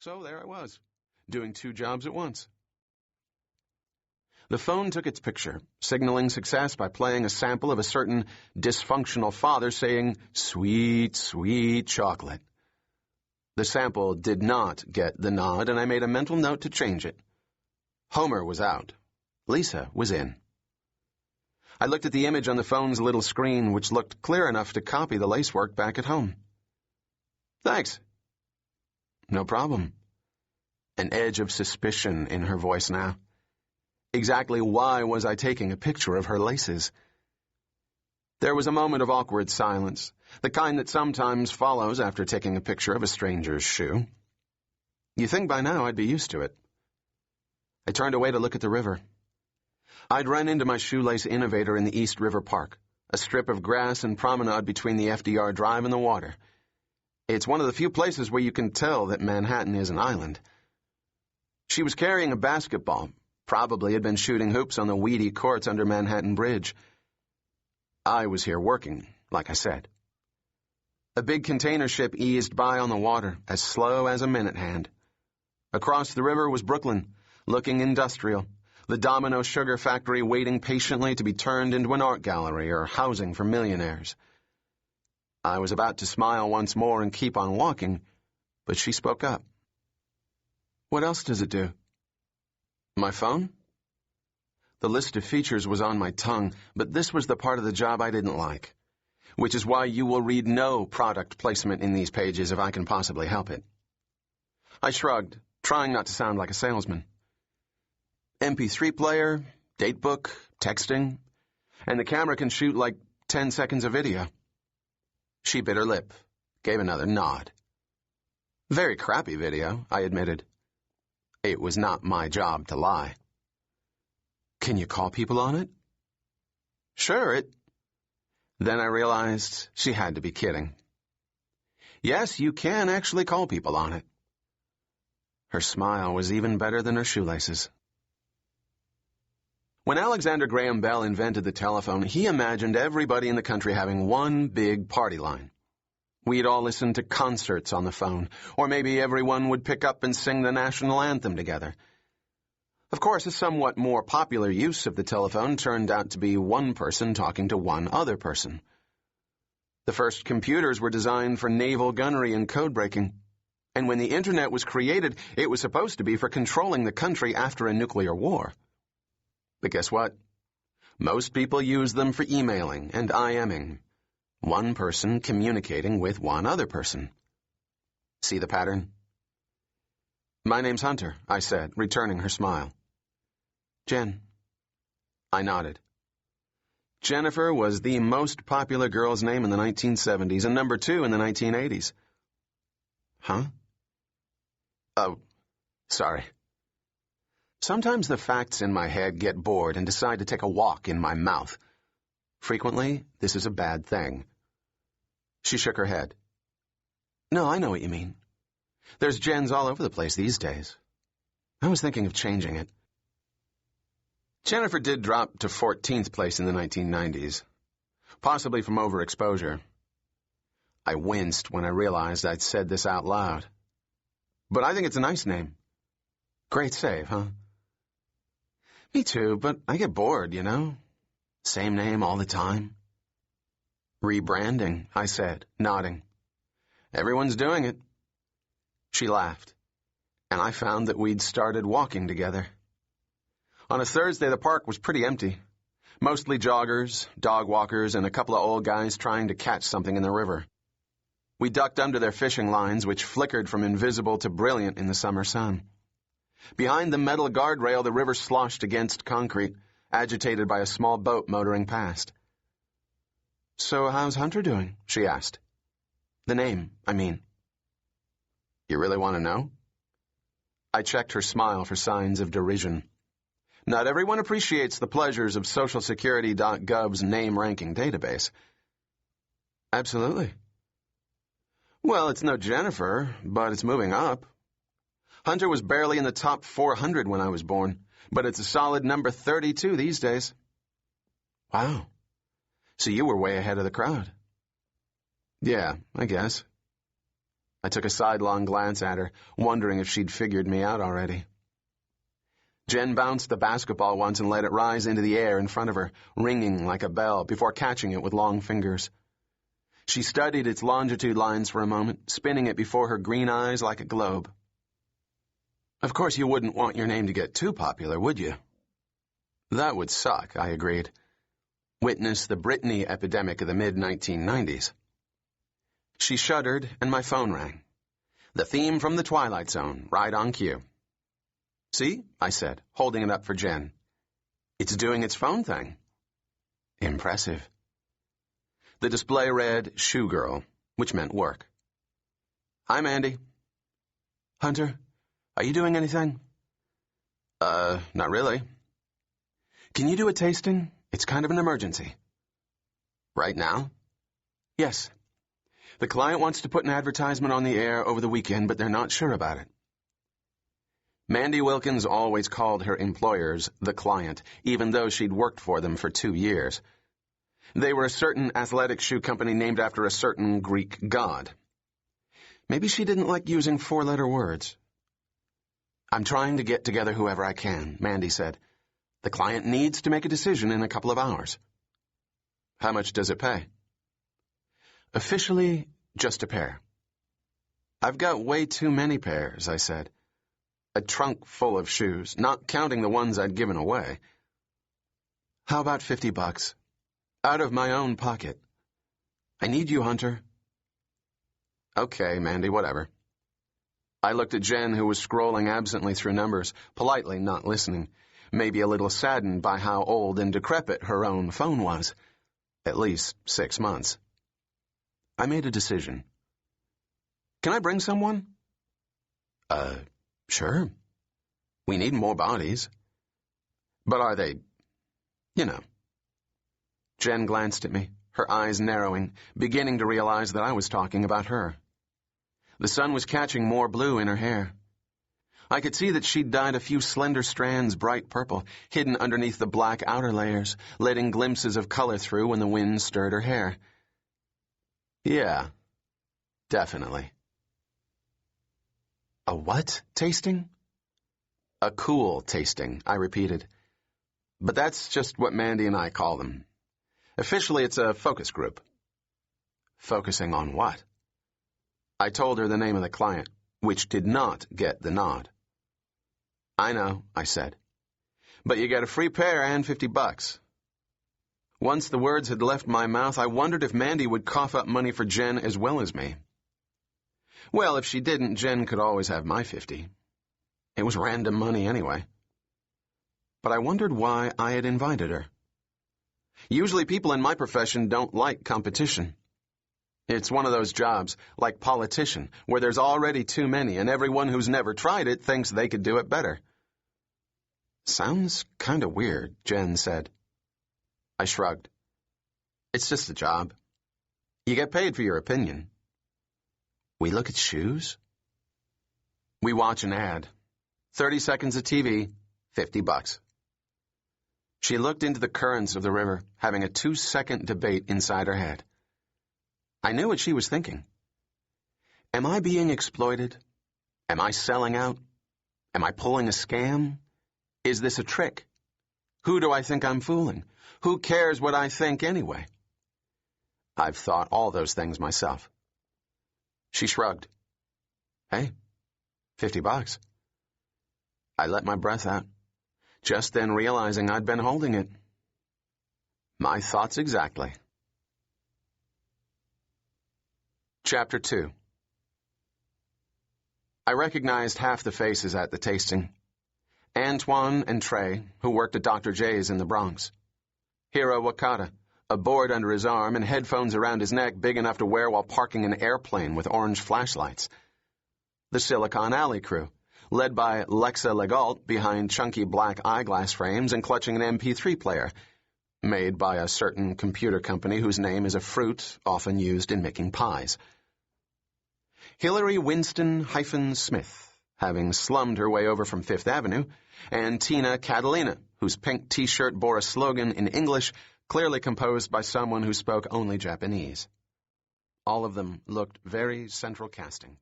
So there I was, doing 2 jobs at once. The phone took its picture, signaling success by playing a sample of a certain dysfunctional father saying, "Sweet, sweet chocolate." The sample did not get the nod, and I made a mental note to change it. Homer was out. Lisa was in. I looked at the image on the phone's little screen, which looked clear enough to copy the lacework back at home. "Thanks." "No problem." An edge of suspicion in her voice now. Exactly why was I taking a picture of her laces? There was a moment of awkward silence, the kind that sometimes follows after taking a picture of a stranger's shoe. You'd think by now I'd be used to it. I turned away to look at the river. I'd run into my shoelace innovator in the East River Park, a strip of grass and promenade between the FDR Drive and the water. It's one of the few places where you can tell that Manhattan is an island. She was carrying a basketball, probably had been shooting hoops on the weedy courts under Manhattan Bridge. I was here working, like I said. A big container ship eased by on the water, as slow as a minute hand. Across the river was Brooklyn, looking industrial, the Domino sugar factory waiting patiently to be turned into an art gallery or housing for millionaires. I was about to smile once more and keep on walking, but she spoke up. "What else does it do?" "My phone?" The list of features was on my tongue, but this was the part of the job I didn't like, which is why you will read no product placement in these pages if I can possibly help it. I shrugged, trying not to sound like a salesman. MP3 player, datebook, texting, and the camera can shoot like 10 seconds of video. She bit her lip, gave another nod. Very crappy video, I admitted. It was not my job to lie. "Can you call people on it?" "Sure, Then I realized she had to be kidding. "Yes, you can actually call people on it." Her smile was even better than her shoelaces. When Alexander Graham Bell invented the telephone, he imagined everybody in the country having one big party line. We'd all listen to concerts on the phone, or maybe everyone would pick up and sing the national anthem together. Of course, a somewhat more popular use of the telephone turned out to be one person talking to one other person. The first computers were designed for naval gunnery and code breaking, and when the Internet was created, it was supposed to be for controlling the country after a nuclear war. But guess what? Most people use them for emailing and IMing. One person communicating with one other person. See the pattern? "My name's Hunter," I said, returning her smile. "Jen." I nodded. Jennifer was the most popular girl's name in the 1970s and number 2 in the 1980s. "Huh?" "Oh, sorry." Sometimes the facts in my head get bored and decide to take a walk in my mouth. Frequently, this is a bad thing. She shook her head. "No, I know what you mean. There's Jens all over the place these days. I was thinking of changing it." Jennifer did drop to 14th place in the 1990s, possibly from overexposure. I winced when I realized I'd said this out loud. But I think it's a nice name. Great save, huh? Me too, but I get bored, you know? Same name all the time. "Rebranding," I said, nodding. "Everyone's doing it." She laughed, and I found that we'd started walking together. On a Thursday, the park was pretty empty. Mostly joggers, dog walkers, and a couple of old guys trying to catch something in the river. We ducked under their fishing lines, which flickered from invisible to brilliant in the summer sun. Behind the metal guardrail, the river sloshed against concrete, agitated by a small boat motoring past. "So how's Hunter doing?" she asked. "The name, I mean." "You really want to know?" I checked her smile for signs of derision. Not everyone appreciates the pleasures of SocialSecurity.gov's name-ranking database. "Absolutely." "Well, it's no Jennifer, but it's moving up. Hunter was barely in the top 400 when I was born, but it's a solid number 32 these days." "Wow. So you were way ahead of the crowd." "Yeah, I guess." I took a sidelong glance at her, wondering if she'd figured me out already. Jen bounced the basketball once and let it rise into the air in front of her, ringing like a bell, before catching it with long fingers. She studied its longitude lines for a moment, spinning it before her green eyes like a globe. Of course you wouldn't want your name to get too popular, would you? That would suck, I agreed. Witness the Britney epidemic of the mid-1990s. She shuddered, and my phone rang. The theme from The Twilight Zone, right on cue. See, I said, holding it up for Jen. It's doing its phone thing. Impressive. The display read, Shoe Girl, which meant work. Hi, Mandy. Hunter, are you doing anything? Not really. Can you do a tasting? It's kind of an emergency. Right now? Yes. The client wants to put an advertisement on the air over the weekend, but they're not sure about it. Mandy Wilkins always called her employers the client, even though she'd worked for them for 2 years. They were a certain athletic shoe company named after a certain Greek god. Maybe she didn't like using 4-letter words. I'm trying to get together whoever I can, Mandy said. The client needs to make a decision in a couple of hours. How much does it pay? Officially, just a pair. I've got way too many pairs, I said. A trunk full of shoes, not counting the ones I'd given away. How about $50? Out of my own pocket. I need you, Hunter. Okay, Mandy, whatever. I looked at Jen, who was scrolling absently through numbers, politely not listening, maybe a little saddened by how old and decrepit her own phone was. At least 6 months. I made a decision. Can I bring someone? Sure. We need more bodies. But are they, Jen glanced at me, her eyes narrowing, beginning to realize that I was talking about her. The sun was catching more blue in her hair. I could see that she'd dyed a few slender strands bright purple, hidden underneath the black outer layers, letting glimpses of color through when the wind stirred her hair. Yeah, definitely. A what tasting? A cool tasting, I repeated. But that's just what Mandy and I call them. Officially, it's a focus group. Focusing on what? I told her the name of the client, which did not get the nod. I know, I said. But you get a free pair and $50. Once the words had left my mouth, I wondered if Mandy would cough up money for Jen as well as me. Well, if she didn't, Jen could always have my 50. It was random money anyway. But I wondered why I had invited her. Usually people in my profession don't like competition. It's one of those jobs, like politician, where there's already too many and everyone who's never tried it thinks they could do it better. Sounds kind of weird, Jen said. I shrugged. It's just a job. You get paid for your opinion. We look at shoes? We watch an ad. 30 seconds of TV, $50. She looked into the currents of the river, having a 2-second debate inside her head. I knew what she was thinking. Am I being exploited? Am I selling out? Am I pulling a scam? Is this a trick? Who do I think I'm fooling? Who cares what I think anyway? I've thought all those things myself. She shrugged. Hey, $50. I let my breath out, just then realizing I'd been holding it. My thoughts exactly. Chapter 2. I recognized half the faces at the tasting. Antoine and Trey, who worked at Dr. J's in the Bronx. Hiro Wakata, a board under his arm and headphones around his neck big enough to wear while parking an airplane with orange flashlights. The Silicon Alley crew, led by Lexa Legault behind chunky black eyeglass frames and clutching an MP3 player, made by a certain computer company whose name is a fruit often used in making pies. Hillary Winston-Smith, having slummed her way over from Fifth Avenue, and Tina Catalina, whose pink T-shirt bore a slogan in English clearly composed by someone who spoke only Japanese. All of them looked very central casting.